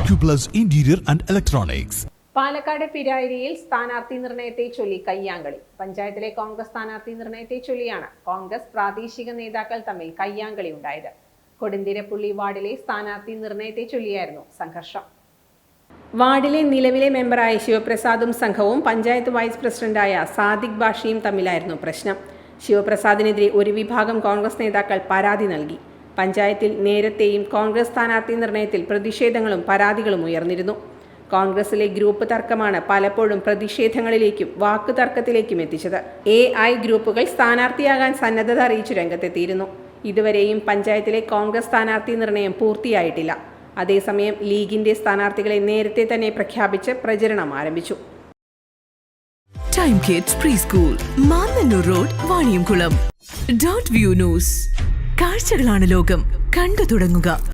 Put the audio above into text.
Acuplus Interior and Electronics. Palakkad പിരായിരിയിൽ സ്ഥാനാർത്ഥി നിർണയത്തെ ചൊല്ലി കയ്യാങ്കളി. പഞ്ചായത്തിലെ കോൺഗ്രസ് സ്ഥാനാർത്ഥി നിർണയത്തെ ചൊല്ലിയാണ് കോൺഗ്രസ് പ്രാദേശിക നേതാക്കൾ തമ്മിൽ കയ്യാങ്കളി ഉണ്ടായത്. കൊടുന്തിരപ്പള്ളി വാർഡിലെ സ്ഥാനാർത്ഥി നിർണയത്തെ ചൊല്ലിയായിരുന്നു സംഘർഷം. വാർഡിലെ നിലവിലെ മെമ്പറായ ശിവപ്രസാദും സംഘവും പഞ്ചായത്ത് വൈസ് പ്രസിഡന്റായ സാദിഖ് ബാഷിയും തമ്മിലായിരുന്നു പ്രശ്നം. ശിവപ്രസാദിനെതിരെ ഒരു വിഭാഗം കോൺഗ്രസ് നേതാക്കൾ പരാതി നൽകി. പഞ്ചായത്തിൽ നേരത്തെയും കോൺഗ്രസ് സ്ഥാനാർത്ഥി നിർണയത്തിൽ പ്രതിഷേധങ്ങളും പരാതികളും ഉയർന്നിരുന്നു. കോൺഗ്രസിലെ ഗ്രൂപ്പ് തർക്കമാണ് പലപ്പോഴും പ്രതിഷേധങ്ങളിലേക്കും വാക്കുതർക്കത്തിലേക്കും എത്തിച്ചത്. AI ഗ്രൂപ്പുകൾ സ്ഥാനാർത്ഥിയാകാൻ സന്നദ്ധത അറിയിച്ചു രംഗത്തെത്തിയിരുന്നു. ഇതുവരെയും പഞ്ചായത്തിലെ കോൺഗ്രസ് സ്ഥാനാർത്ഥി നിർണയം പൂർത്തിയായിട്ടില്ല. അതേസമയം ലീഗിന്റെ സ്ഥാനാർത്ഥികളെ നേരത്തെ തന്നെ പ്രഖ്യാപിച്ച് പ്രചരണം ആരംഭിച്ചു. Time kids pre school, Mannannur road, Vaniyamkulam. .view news. കാഴ്ചകളാണ് ലോകം, കണ്ടു തുടങ്ങുക.